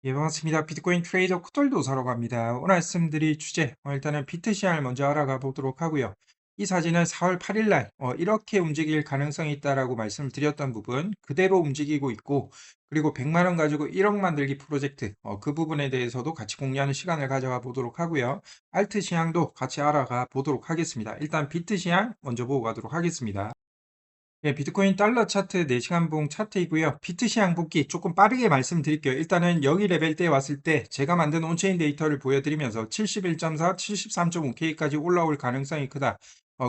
예, 반갑습니다. 비트코인 트레이더 코털도사라고 합니다. 오늘 말씀드릴 주제, 일단은 비트 시장을 먼저 알아가 보도록 하고요. 이 사진은 4월 8일 날 이렇게 움직일 가능성이 있다라고 말씀을 드렸던 부분 그대로 움직이고 있고, 그리고 100만 원 가지고 1억 만들기 프로젝트 그 부분에 대해서도 같이 공유하는 시간을 가져가 보도록 하고요. 알트 시장도 같이 알아가 보도록 하겠습니다. 일단 비트 시장 먼저 보고 가도록 하겠습니다. 네, 비트코인 달러 차트 4시간 봉 차트이고요. 비트 시장 복귀 조금 빠르게 말씀드릴게요. 일단은 여기 레벨대에 왔을 때 제가 만든 온체인 데이터를 보여드리면서 71.4, 73.5K까지 올라올 가능성이 크다.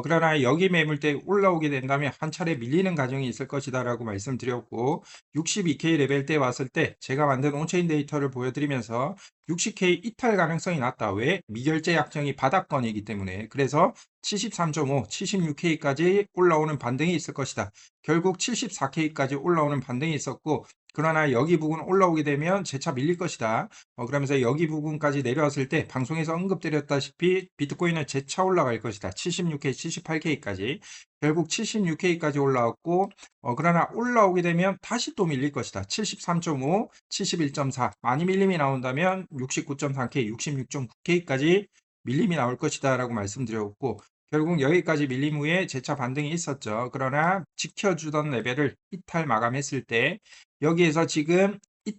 그러나 여기 매물대 올라오게 된다면 한 차례 밀리는 과정이 있을 것이다라고 말씀드렸고, 62K 레벨대 왔을 때 제가 만든 온체인 데이터를 보여드리면서 60K 이탈 가능성이 낮다. 왜? 미결제 약정이 바닥권이기 때문에. 그래서 73.5, 76K까지 올라오는 반등이 있을 것이다. 결국 74K까지 올라오는 반등이 있었고, 그러나 여기 부분 올라오게 되면 재차 밀릴 것이다. 그러면서 여기 부분까지 내려왔을 때 방송에서 언급드렸다시피 비트코인은 재차 올라갈 것이다. 76K, 78K까지. 결국 76K까지 올라왔고, 그러나 올라오게 되면 다시 또 밀릴 것이다. 73.5, 71.4. 많이 밀림이 나온다면 69.3K, 66.9K까지 밀림이 나올 것이다 라고 말씀드렸고, 결국 여기까지 밀림 후에 재차 반등이 있었죠. 그러나 지켜주던 레벨을 이탈 마감했을 때 여기에서 지금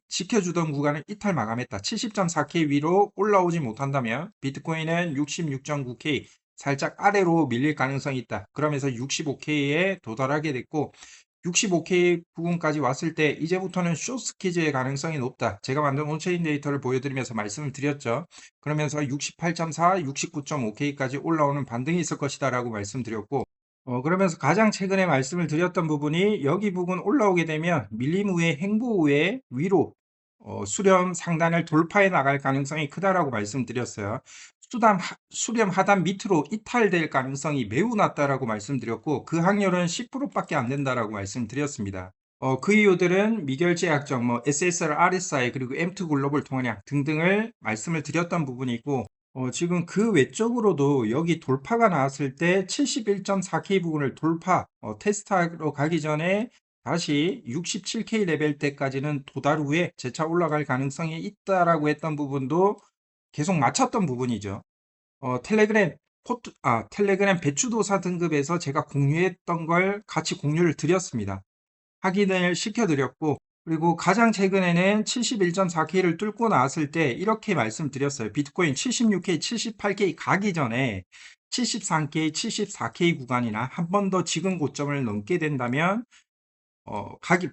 지켜주던 구간을 이탈 마감했다. 70.4K 위로 올라오지 못한다면 비트코인은 66.9K 살짝 아래로 밀릴 가능성이 있다. 그러면서 65K에 도달하게 됐고, 65K 부분까지 왔을 때 이제부터는 숏스키즈의 가능성이 높다. 제가 만든 온체인 데이터를 보여드리면서 말씀을 드렸죠. 그러면서 68.4, 69.5K까지 올라오는 반등이 있을 것이다 라고 말씀드렸고, 그러면서 가장 최근에 말씀을 드렸던 부분이 여기 부분 올라오게 되면 밀림 후에 행보 후에 위로 수렴 상단을 돌파해 나갈 가능성이 크다라고 말씀드렸어요. 수렴 하단 밑으로 이탈될 가능성이 매우 낮다라고 말씀드렸고, 그 확률은 10%밖에 안 된다라고 말씀드렸습니다. 그 이유들은 미결제 약정, SSR, RSI, 그리고 M2 글로벌 통화량 등등을 말씀을 드렸던 부분이고, 지금 그 외적으로도 여기 돌파가 나왔을 때 71.4K 부분을 돌파, 테스트하러 가기 전에 다시 67K 레벨 때까지는 도달 후에 재차 올라갈 가능성이 있다라고 했던 부분도 계속 맞췄던 부분이죠. 텔레그램 배추도사 등급에서 제가 공유했던 걸 같이 공유를 드렸습니다. 확인을 시켜드렸고, 그리고 가장 최근에는 71.4K를 뚫고 나왔을 때 이렇게 말씀드렸어요. 비트코인 76K, 78K 가기 전에 73K, 74K 구간이나 한 번 더 지금 고점을 넘게 된다면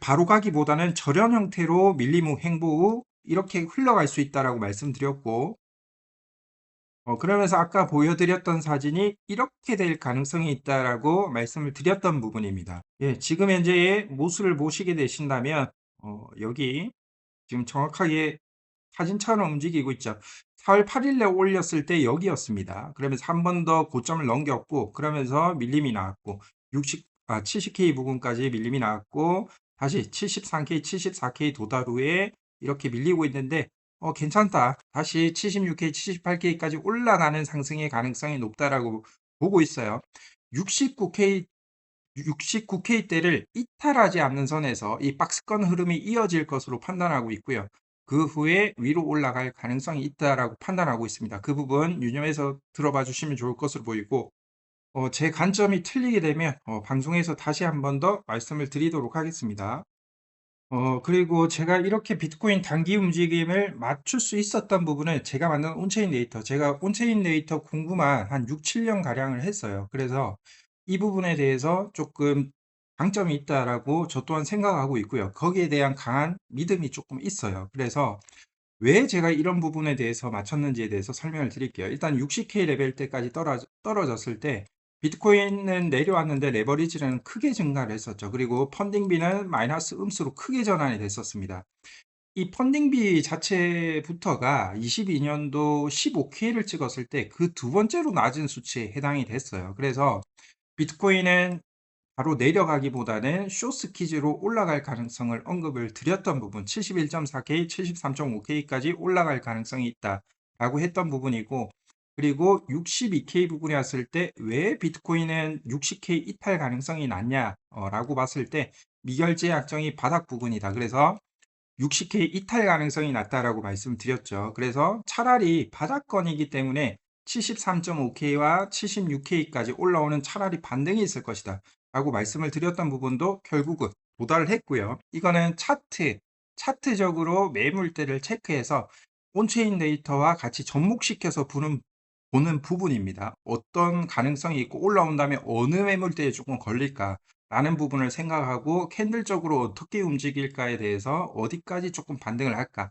바로 가기보다는 절연 형태로 밀림 후 행보 후 이렇게 흘러갈 수 있다라고 말씀드렸고, 그러면서 아까 보여드렸던 사진이 이렇게 될 가능성이 있다라고 말씀을 드렸던 부분입니다. 예, 지금 현재의 모습을 보시게 되신다면, 여기 지금 정확하게 사진처럼 움직이고 있죠. 4월 8일에 올렸을 때 여기였습니다. 그러면서 한 번 더 고점을 넘겼고, 그러면서 밀림이 나왔고, 70K 부분까지 밀림이 나왔고, 다시 73K, 74K 도달 후에 이렇게 밀리고 있는데, 괜찮다. 다시 76K, 78K까지 올라가는 상승의 가능성이 높다라고 보고 있어요. 69K 69K대를 이탈하지 않는 선에서 이 박스권 흐름이 이어질 것으로 판단하고 있고요. 그 후에 위로 올라갈 가능성이 있다라고 판단하고 있습니다. 그 부분 유념해서 들어봐 주시면 좋을 것으로 보이고, 제 관점이 틀리게 되면 방송에서 다시 한 번 더 말씀을 드리도록 하겠습니다. 그리고 제가 이렇게 비트코인 단기 움직임을 맞출 수 있었던 부분은 제가 만든 온체인 데이터, 제가 온체인 데이터 공부만 한 6, 7년 가량을 했어요. 그래서 이 부분에 대해서 조금 장점이 있다라고 저 또한 생각하고 있고요. 거기에 대한 강한 믿음이 조금 있어요. 그래서 왜 제가 이런 부분에 대해서 맞췄는지에 대해서 설명을 드릴게요. 일단 60K 레벨 때까지 떨어졌을 때 비트코인은 내려왔는데 레버리지는 크게 증가를 했었죠. 그리고 펀딩비는 마이너스 음수로 크게 전환이 됐었습니다. 이 펀딩비 자체부터가 22년도 15K를 찍었을 때 그 두 번째로 낮은 수치에 해당이 됐어요. 그래서 비트코인은 바로 내려가기보다는 숏스키즈로 올라갈 가능성을 언급을 드렸던 부분, 71.4K, 73.5K까지 올라갈 가능성이 있다라고 했던 부분이고, 그리고 62K 부분에 왔을 때 왜 비트코인은 60K 이탈 가능성이 낮냐라고 봤을 때 미결제 약정이 바닥 부분이다. 그래서 60K 이탈 가능성이 낮다라고 말씀드렸죠. 그래서 차라리 바닥권이기 때문에 73.5K와 76K까지 올라오는 차라리 반등이 있을 것이다 라고 말씀을 드렸던 부분도 결국은 도달을 했고요. 이거는 차트적으로 매물대를 체크해서 온체인 데이터와 같이 접목시켜서 보는 부분입니다. 어떤 가능성이 있고 올라온다면 어느 매물대에 조금 걸릴까 라는 부분을 생각하고 캔들적으로 어떻게 움직일까에 대해서 어디까지 조금 반등을 할까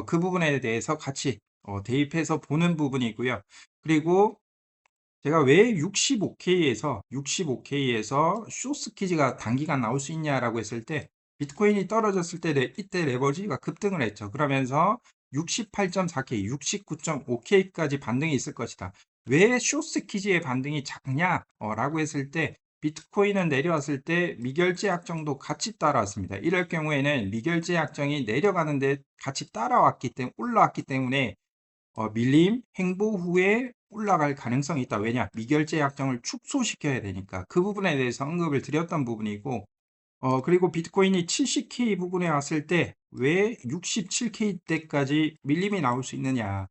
그 부분에 대해서 같이 대입해서 보는 부분이고요. 그리고 제가 왜 65K에서 숏스키즈가 단기간 나올 수 있냐라고 했을 때 비트코인이 떨어졌을 때 이때 레버리지가 급등을 했죠. 그러면서 68.4K, 69.5K까지 반등이 있을 것이다. 왜 숏스키즈의 반등이 작냐? 라고 했을 때 비트코인은 내려왔을 때 미결제 약정도 같이 따라왔습니다. 이럴 경우에는 미결제 약정이 내려가는데 같이 따라왔기 때문에 올라왔기 때문에 밀림, 행보 후에 올라갈 가능성이 있다. 왜냐? 미결제 약정을 축소시켜야 되니까. 그 부분에 대해서 언급을 드렸던 부분이고, 그리고 비트코인이 70K 부분에 왔을 때 왜 67K 때까지 밀림이 나올 수 있느냐.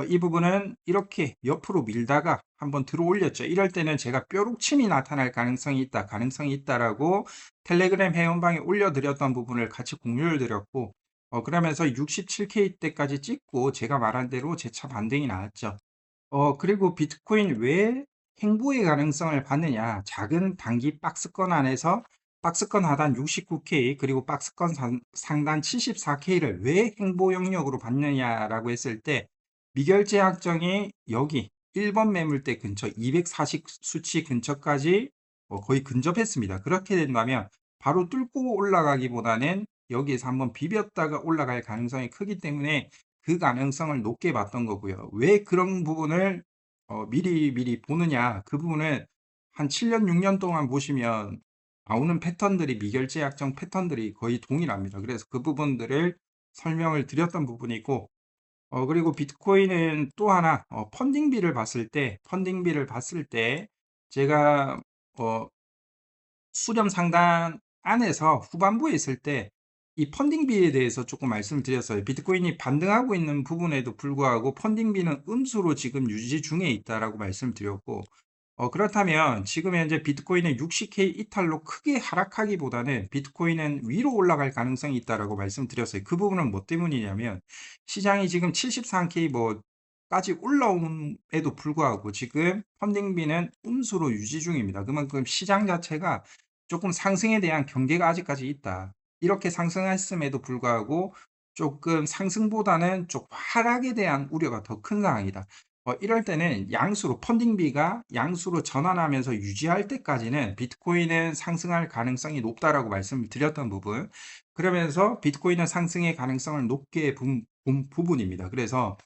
이 부분은 이렇게 옆으로 밀다가 한번 들어 올렸죠. 이럴 때는 제가 뾰룩침이 나타날 가능성이 있다라고 텔레그램 회원방에 올려드렸던 부분을 같이 공유를 드렸고, 그러면서 67K 때까지 찍고 제가 말한 대로 재차 반등이 나왔죠. 그리고 비트코인 왜 행보의 가능성을 받느냐? 작은 단기 박스권 안에서 박스권 하단 69K 그리고 박스권 상단 74K를 왜 행보 영역으로 받느냐라고 했을 때 미결제 약정이 여기 1번 매물대 근처 240 수치 근처까지 거의 근접했습니다. 그렇게 된다면 바로 뚫고 올라가기보다는 여기에서 한번 비볐다가 올라갈 가능성이 크기 때문에 그 가능성을 높게 봤던 거고요. 왜 그런 부분을 미리 보느냐? 그 부분은 한 7년, 6년 동안 보시면 나오는 패턴들이 미결제 약정 패턴들이 거의 동일합니다. 그래서 그 부분들을 설명을 드렸던 부분이고, 그리고 비트코인은 또 하나 펀딩비를 봤을 때 제가 어, 수렴 상단 안에서 후반부에 있을 때 이 펀딩비에 대해서 조금 말씀을 드렸어요. 비트코인이 반등하고 있는 부분에도 불구하고 펀딩비는 음수로 지금 유지 중에 있다라고 말씀을 드렸고, 그렇다면 지금 현재 비트코인은 60K 이탈로 크게 하락하기보다는 비트코인은 위로 올라갈 가능성이 있다라고 말씀드렸어요. 그 부분은 뭐 때문이냐면 시장이 지금 73K 뭐까지 올라옴에도 불구하고 지금 펀딩비는 음수로 유지 중입니다. 그만큼 시장 자체가 조금 상승에 대한 경계가 아직까지 있다. 이렇게 상승했음에도 불구하고 조금 상승보다는 좀 하락에 대한 우려가 더 큰 상황이다. 이럴 때는 펀딩비가 양수로 전환하면서 유지할 때까지는 비트코인은 상승할 가능성이 높다라고 말씀을 드렸던 부분. 그러면서 비트코인은 상승의 가능성을 높게 본 부분입니다. 그래서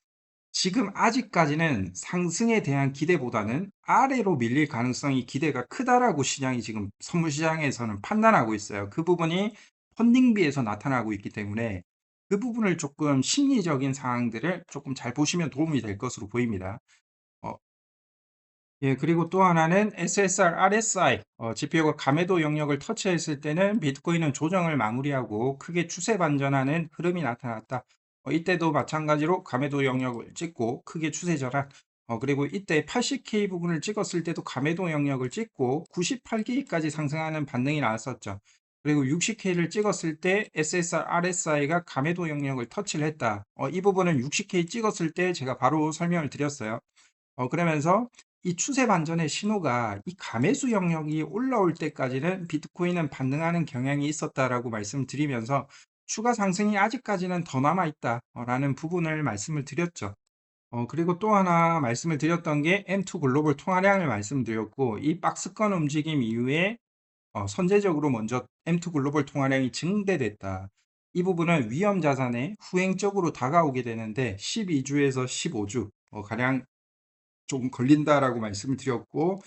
지금 아직까지는 상승에 대한 기대보다는 아래로 밀릴 가능성이 기대가 크다라고 시장이 지금 선물 시장에서는 판단하고 있어요. 그 부분이 펀딩비에서 나타나고 있기 때문에 그 부분을 조금 심리적인 상황들을 조금 잘 보시면 도움이 될 것으로 보입니다. 어, 예, 그리고 또 하나는 SSR, RSI, 지표가 가매도 영역을 터치했을 때는 비트코인은 조정을 마무리하고 크게 추세 반전하는 흐름이 나타났다. 이때도 마찬가지로 가매도 영역을 찍고 크게 추세 전환, 그리고 이때 80K 부분을 찍었을 때도 가매도 영역을 찍고 98K까지 상승하는 반등이 나왔었죠. 그리고 60K를 찍었을 때 SSR, RSI가 가매도 영역을 터치를 했다. 이 부분은 60K 찍었을 때 제가 바로 설명을 드렸어요. 그러면서 이 추세 반전의 신호가 이 가매수 영역이 올라올 때까지는 비트코인은 반등하는 경향이 있었다라고 말씀드리면서 추가 상승이 아직까지는 더 남아 있다라는 부분을 말씀을 드렸죠. 그리고 또 하나 말씀을 드렸던 게 M2 글로벌 통화량을 말씀드렸고 이 박스권 움직임 이후에 선제적으로 먼저 M2 글로벌 통화량이 증대됐다. 이 부분은 위험 자산에 후행적으로 다가오게 되는데 12주에서 15주 가량 좀 걸린다라고 말씀을 드렸고,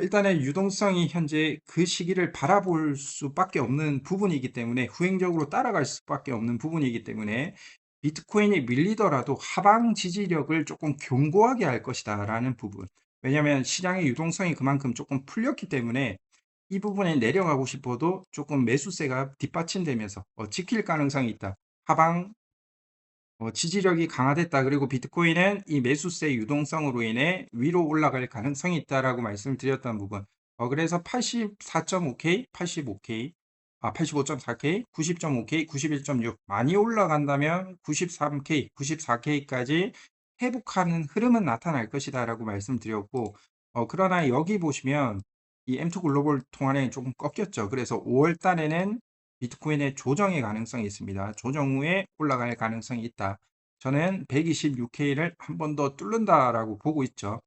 일단은 유동성이 현재 그 시기를 바라볼 수밖에 없는 부분이기 때문에 후행적으로 따라갈 수밖에 없는 부분이기 때문에 비트코인이 밀리더라도 하방 지지력을 조금 견고하게 할 것이다 라는 부분. 왜냐하면 시장의 유동성이 그만큼 조금 풀렸기 때문에 이 부분에 내려가고 싶어도 조금 매수세가 뒷받침되면서 지킬 가능성이 있다. 하방 지지력이 강화됐다. 그리고 비트코인은 이 매수세 유동성으로 인해 위로 올라갈 가능성이 있다라고 말씀을 드렸던 부분. 그래서 84.5K, 85K, 85.4K, 90.5K, 91.6 많이 올라간다면 93K, 94K까지 회복하는 흐름은 나타날 것이다라고 말씀드렸고, 그러나 여기 보시면 이 M2 글로벌 통화량이 조금 꺾였죠. 그래서 5월 달에는 비트코인의 조정의 가능성이 있습니다. 조정 후에 올라갈 가능성이 있다. 저는 126K를 한 번 더 뚫는다라고 보고 있죠.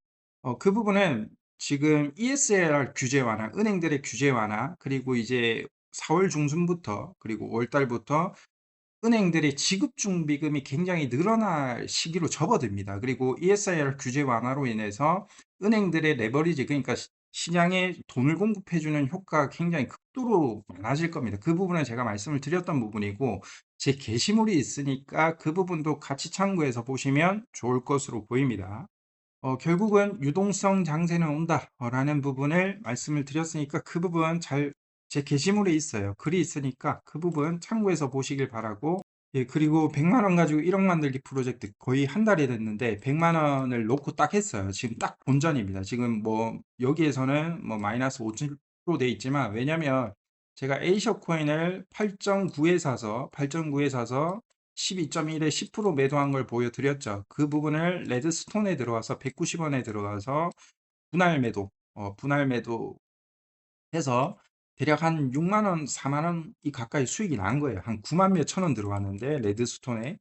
그 부분은 지금 ESR 규제 완화, 은행들의 규제 완화, 그리고 이제 4월 중순부터 그리고 5월 달부터 은행들의 지급 준비금이 굉장히 늘어날 시기로 접어듭니다. 그리고 ESR 규제 완화로 인해서 은행들의 레버리지, 그러니까 시장에 돈을 공급해 주는 효과가 굉장히 극도로 많아질 겁니다. 그 부분은 제가 말씀을 드렸던 부분이고, 제 게시물이 있으니까 그 부분도 같이 참고해서 보시면 좋을 것으로 보입니다. 결국은 유동성 장세는 온다 라는 부분을 말씀을 드렸으니까 그 부분 잘 제 게시물에 있어요. 글이 있으니까 그 부분 참고해서 보시길 바라고, 예, 그리고 100만 원 가지고 1억 만들기 프로젝트 거의 한 달이 됐는데 100만 원을 놓고 딱 했어요. 지금 딱 본전입니다. 지금 뭐 여기에서는 뭐 마이너스 5% 돼 있지만, 왜냐면 제가 에이셔 코인을 8.9에 사서 12.1에 10% 매도한 걸 보여드렸죠. 그 부분을 레드스톤에 들어와서 190원에 들어가서 분할 매도, 분할 매도 해서 대략 한 6만 원, 4만 원이 가까이 수익이 난 거예요. 한 9만 몇천 원 들어갔는데 레드스톤에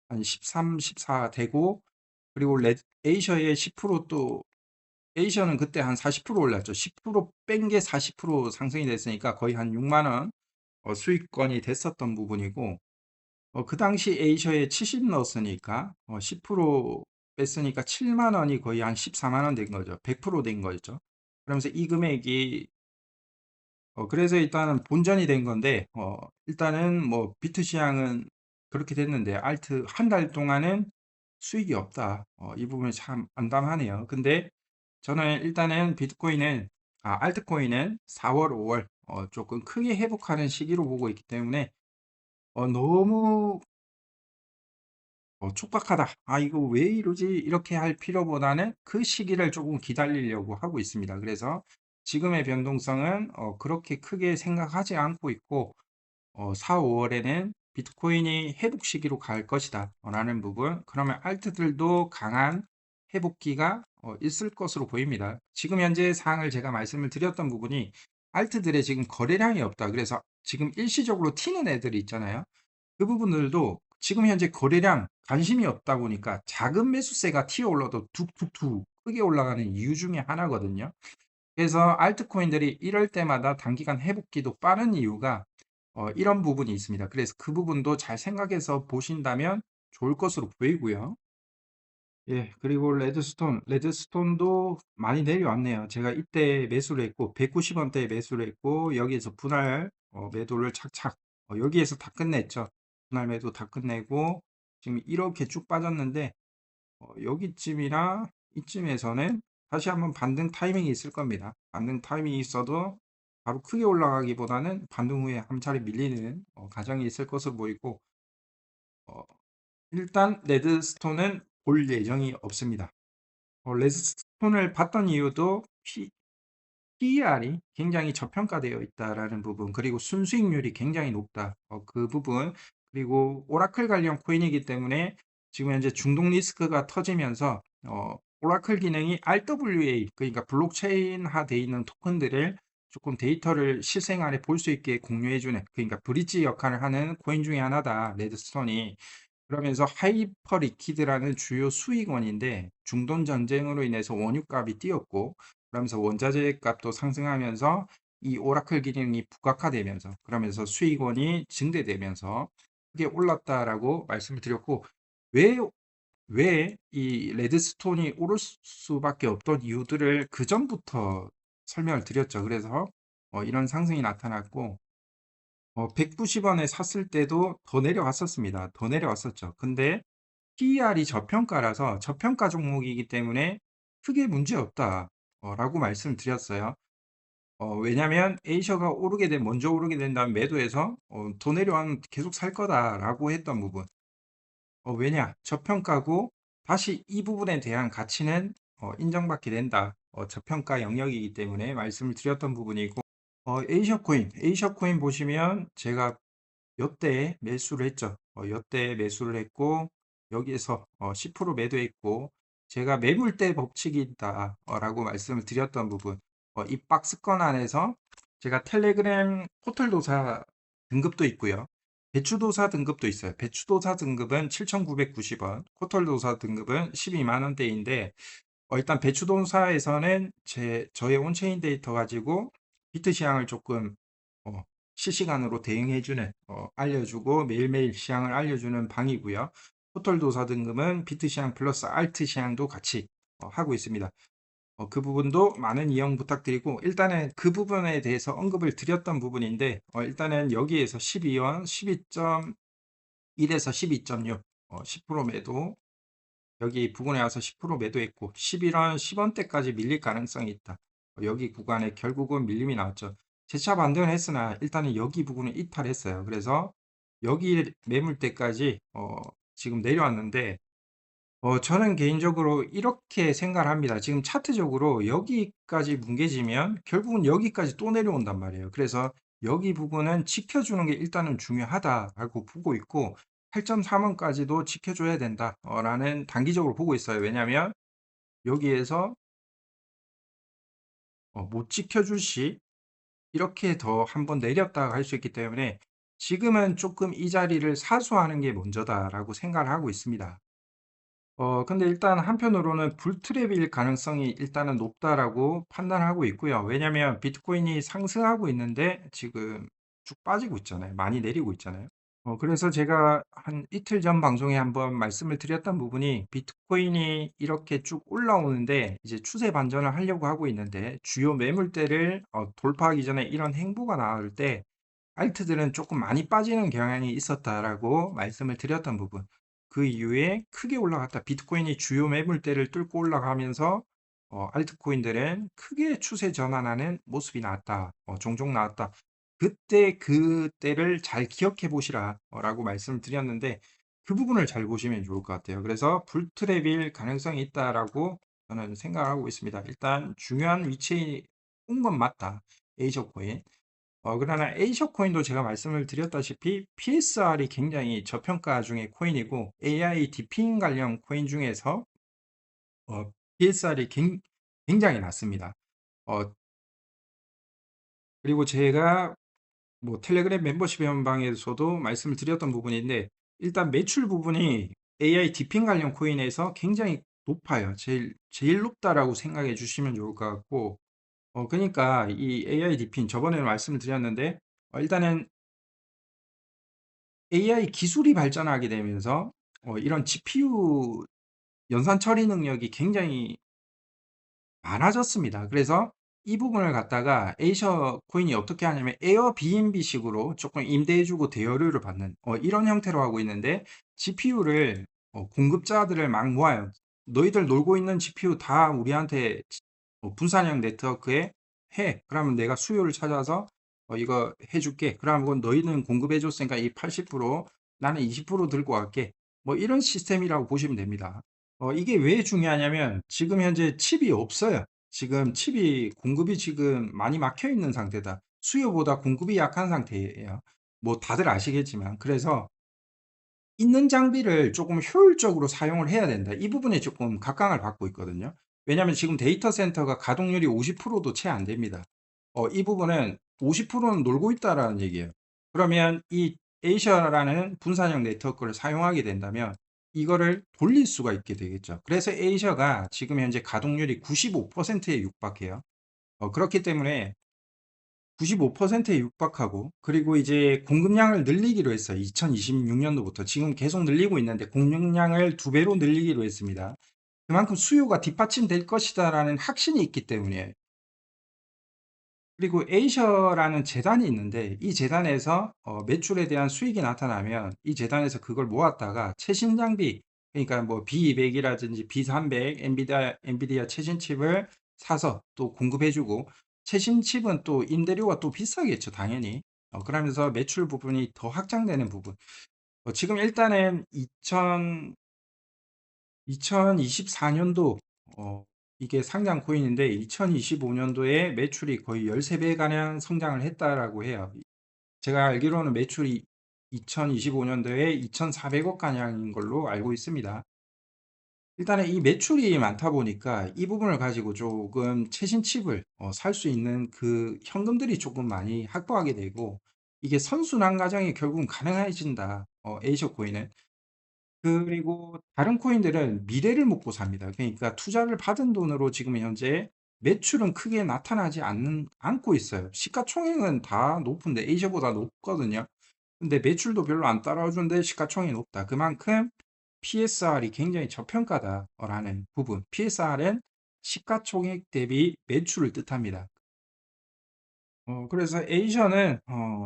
한 13, 14 되고, 그리고 에이셔의 10%또 에이셔는 그때 한 40% 올랐죠. 10% 뺀 게 40% 상승이 됐으니까 거의 한 6만 원 수익권이 됐었던 부분이고, 그 당시 에이셔에 70 넣었으니까 10% 뺐으니까 7만 원이 거의 한 14만 원 된 거죠. 100%된 거죠. 그러면서 이 금액이 그래서 일단은 본전이 된 건데, 일단은 뭐 비트 시장은 그렇게 됐는데 알트 한 달 동안은 수익이 없다. 이 부분이 참 암담하네요. 근데 저는 일단은 알트코인은 4월, 5월 조금 크게 회복하는 시기로 보고 있기 때문에 너무 촉박하다. 아, 이거 왜 이러지? 이렇게 할 필요보다는 그 시기를 조금 기다리려고 하고 있습니다. 그래서 지금의 변동성은 그렇게 크게 생각하지 않고 있고, 4, 5월에는 비트코인이 회복 시기로 갈 것이다 라는 부분, 그러면 알트들도 강한 회복기가 있을 것으로 보입니다. 지금 현재 사항을 제가 말씀을 드렸던 부분이 알트들의 지금 거래량이 없다. 그래서 지금 일시적으로 튀는 애들이 있잖아요. 그 부분들도 지금 현재 거래량 관심이 없다 보니까 작은 매수세가 튀어 올라도 툭툭툭 크게 올라가는 이유 중에 하나거든요. 그래서 알트코인들이 이럴 때마다 단기간 회복기도 빠른 이유가 이런 부분이 있습니다. 그래서 그 부분도 잘 생각해서 보신다면 좋을 것으로 보이고요. 예, 그리고 레드스톤도 많이 내려왔네요. 제가 이때 매수를 했고, 190원대에 매수를 했고, 여기에서 분할 매도를 착착, 여기에서 다 끝냈죠. 분할 매도 다 끝내고, 지금 이렇게 쭉 빠졌는데, 여기쯤이나 이쯤에서는 다시 한번 반등 타이밍이 있을 겁니다. 반등 타이밍이 있어도 바로 크게 올라가기보다는 반등 후에 한 차례 밀리는 과정이 있을 것으로 보이고, 어, 일단 레드스톤은 볼 예정이 없습니다. 레드스톤을 봤던 이유도 PER이 굉장히 저평가되어 있다라는 부분, 그리고 순수익률이 굉장히 높다. 그 부분, 그리고 오라클 관련 코인이기 때문에 지금 현재 중독 리스크가 터지면서 오라클 기능이 RWA, 그러니까 블록체인화 되어 있는 토큰들을 조금 데이터를 실생활에 볼 수 있게 공유해주는, 그러니까 브릿지 역할을 하는 코인 중에 하나다, 레드스톤이. 그러면서 하이퍼 리퀴드라는 주요 수익원인데, 중동 전쟁으로 인해서 원유값이 뛰었고, 그러면서 원자재 값도 상승하면서 이 오라클 기능이 부각화되면서, 그러면서 수익원이 증대되면서 크게 올랐다라고 말씀을 드렸고, 왜 이 레드스톤이 오를 수밖에 없던 이유들을 그 전부터 설명을 드렸죠. 그래서 이런 상승이 나타났고, 190원에 샀을 때도 더 내려갔었습니다. 더 내려왔었죠. 근데 PER이 저평가라서 저평가 종목이기 때문에 크게 문제 없다 라고 말씀드렸어요. 왜냐면 에이셔가 먼저 오르게 된다면 매도해서 더 내려가면 계속 살 거다라고 했던 부분. 왜냐? 저평가고 다시 이 부분에 대한 가치는 인정받게 된다. 저평가 영역이기 때문에 말씀을 드렸던 부분이고, 에이셔코인 보시면 제가 요때 매수를 했죠. 요때 매수를 했고, 여기에서 10% 매도했고, 제가 매물대 법칙이 있다 라고 말씀을 드렸던 부분, 이 박스권 안에서 제가 텔레그램 포털도사 등급도 있고요. 배추도사 등급도 있어요. 배추도사 등급은 7,990원, 포털도사 등급은 12만 원대인데, 일단 배추도사에서는 저의 온체인 데이터 가지고 비트 시황을 조금 어, 실시간으로 대응해주는, 알려주고 매일매일 시향을 알려주는 방이고요. 포털도사 등급은 비트 시향 플러스 알트 시향도 같이 하고 있습니다. 그 부분도 많은 이용 부탁드리고, 일단은 그 부분에 대해서 언급을 드렸던 부분인데, 일단은 여기에서 12원, 12.1에서 12.6, 10% 매도, 여기 부근에 와서 10% 매도했고 11원, 10원대까지 밀릴 가능성이 있다. 여기 구간에 결국은 밀림이 나왔죠. 재차 반등을 했으나 일단은 여기 부분을 이탈했어요. 그래서 여기 매물대까지 지금 내려왔는데, 저는 개인적으로 이렇게 생각을 합니다. 지금 차트적으로 여기까지 뭉개지면 결국은 여기까지 또 내려온단 말이에요. 그래서 여기 부분은 지켜주는 게 일단은 중요하다라고 보고 있고, 8.3원까지도 지켜줘야 된다 라는 단기적으로 보고 있어요. 왜냐하면 여기에서 못 지켜줄 시 이렇게 더 한번 내렸다가 할 수 있기 때문에 지금은 조금 이 자리를 사수하는 게 먼저다라고 생각을 하고 있습니다. 근데 일단 한편으로는 불트랩일 가능성이 일단은 높다라고 판단하고 있고요. 왜냐면 비트코인이 상승하고 있는데 지금 쭉 빠지고 있잖아요. 많이 내리고 있잖아요. 그래서 제가 한 이틀 전 방송에 한번 말씀을 드렸던 부분이, 비트코인이 이렇게 쭉 올라오는데 이제 추세 반전을 하려고 하고 있는데 주요 매물대를 돌파하기 전에 이런 행보가 나올 때 알트들은 조금 많이 빠지는 경향이 있었다라고 말씀을 드렸던 부분. 그 이후에 크게 올라갔다. 비트코인이 주요 매물대를 뚫고 올라가면서 알트코인들은 크게 추세 전환하는 모습이 나왔다. 종종 나왔다. 그때를 잘 기억해 보시라 라고 말씀을 드렸는데, 그 부분을 잘 보시면 좋을 것 같아요. 그래서 불트랩일 가능성이 있다라고 저는 생각을 하고 있습니다. 일단 중요한 위치에 온 건 맞다. 에이저코인. 그러나 에이셔 코인도 제가 말씀을 드렸다시피 PSR이 굉장히 저평가 중의 코인이고, AI 디핑 관련 코인 중에서 PSR이 굉장히 낮습니다. 어, 그리고 제가 뭐 텔레그램 멤버십 회원방에서도 말씀을 드렸던 부분인데, 일단 매출 부분이 AI 디핑 관련 코인에서 굉장히 높아요. 제일 높다라고 생각해 주시면 좋을 것 같고, 그러니까 이 AI 디핑 저번에 말씀을 드렸는데, 일단은 AI 기술이 발전하게 되면서 이런 GPU 연산 처리 능력이 굉장히 많아졌습니다. 그래서 이 부분을 갖다가 에이셔 코인이 어떻게 하냐면 에어비앤비 식으로 조금 임대해주고 대여료를 받는 이런 형태로 하고 있는데, GPU를 공급자들을 막 모아요. 너희들 놀고 있는 GPU 다 우리한테 분산형 네트워크에 해. 그러면 내가 수요를 찾아서 이거 해줄게. 그러면 너희는 공급해줬으니까 이 80%, 나는 20% 들고 갈게. 뭐 이런 시스템이라고 보시면 됩니다. 이게 왜 중요하냐면 지금 현재 칩이 없어요. 지금 칩이 공급이 지금 많이 막혀 있는 상태다. 수요보다 공급이 약한 상태예요. 뭐 다들 아시겠지만. 그래서 있는 장비를 조금 효율적으로 사용을 해야 된다. 이 부분에 조금 각광을 받고 있거든요. 왜냐하면 지금 데이터 센터가 가동률이 50%도 채 안 됩니다. 이 부분은 50%는 놀고 있다라는 얘기예요. 그러면 이 에이셔라는 분산형 네트워크를 사용하게 된다면 이거를 돌릴 수가 있게 되겠죠. 그래서 에이셔가 지금 현재 가동률이 95%에 육박해요. 그렇기 때문에 95%에 육박하고, 그리고 이제 공급량을 늘리기로 했어요. 2026년도부터 지금 계속 늘리고 있는데 공급량을 2배로 늘리기로 했습니다. 그만큼 수요가 뒷받침될 것이다라는 확신이 있기 때문에. 그리고 에이셔라는 재단이 있는데 이 재단에서 매출에 대한 수익이 나타나면 이 재단에서 그걸 모았다가 최신 장비, 그러니까 뭐 B200이라든지 B300 엔비디아 최신 칩을 사서 또 공급해주고, 최신 칩은 또 임대료가 또 비싸겠죠, 당연히. 그러면서 매출 부분이 더 확장되는 부분. 지금 일단은 2024년도 이게 상장 코인인데 2025년도에 매출이 거의 13배 가량 성장을 했다라고 해요. 제가 알기로는 매출이 2025년도에 2,400억 가량인 걸로 알고 있습니다. 일단은 이 매출이 많다 보니까 이 부분을 가지고 조금 최신 칩을 살 수 있는 그 현금들이 조금 많이 확보하게 되고, 이게 선순환 과정이 결국은 가능해진다. 에이셔 코인은. 그리고 다른 코인들은 미래를 먹고 삽니다. 그러니까 투자를 받은 돈으로 지금 현재 매출은 크게 나타나지 않고 있어요. 시가총액은 다 높은데 에이셔보다 높거든요. 근데 매출도 별로 안 따라주는데 시가총액이 높다. 그만큼 PSR이 굉장히 저평가다라는 부분. PSR은 시가총액 대비 매출을 뜻합니다. 그래서 에이션은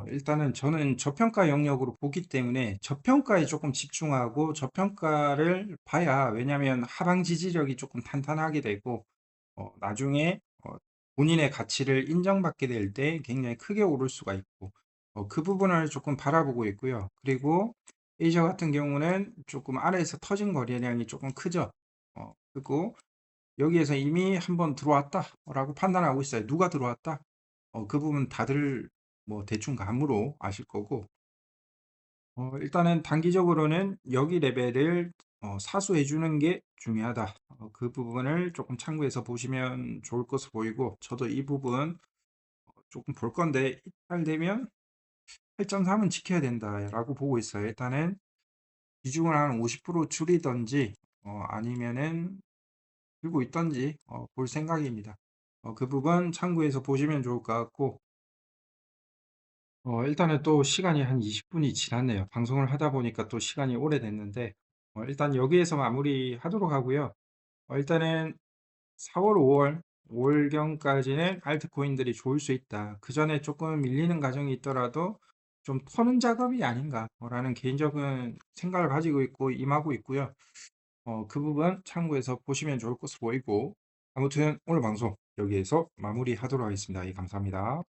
일단은 저는 저평가 영역으로 보기 때문에 저평가에 조금 집중하고 저평가를 봐야, 왜냐하면 하방 지지력이 조금 탄탄하게 되고 나중에 본인의 가치를 인정받게 될 때 굉장히 크게 오를 수가 있고, 그 부분을 조금 바라보고 있고요. 그리고 에이저 같은 경우는 조금 아래에서 터진 거래량이 조금 크죠. 그리고 여기에서 이미 한번 들어왔다라고 판단하고 있어요. 누가 들어왔다? 그 부분 다들 뭐 대충 감으로 아실 거고, 일단은 단기적으로는 여기 레벨을 사수해 주는 게 중요하다. 그 부분을 조금 참고해서 보시면 좋을 것으로 보이고, 저도 이 부분 조금 볼 건데 이탈되면 8.3은 지켜야 된다라고 보고 있어요. 일단은 비중을 한 50% 줄이던지 아니면은 들고 있던지 볼 생각입니다. 그 부분 참고해서 보시면 좋을 것 같고, 일단은 또 시간이 한 20분이 지났네요. 방송을 하다 보니까 또 시간이 오래됐는데, 일단 여기에서 마무리하도록 하고요. 일단은 4월, 5월, 5월경까지는 알트코인들이 좋을 수 있다. 그 전에 조금 밀리는 과정이 있더라도 좀 터는 작업이 아닌가라는 개인적인 생각을 가지고 있고 임하고 있고요. 그 부분 참고해서 보시면 좋을 것으로 보이고, 아무튼 오늘 방송 여기에서 마무리하도록 하겠습니다. 예, 감사합니다.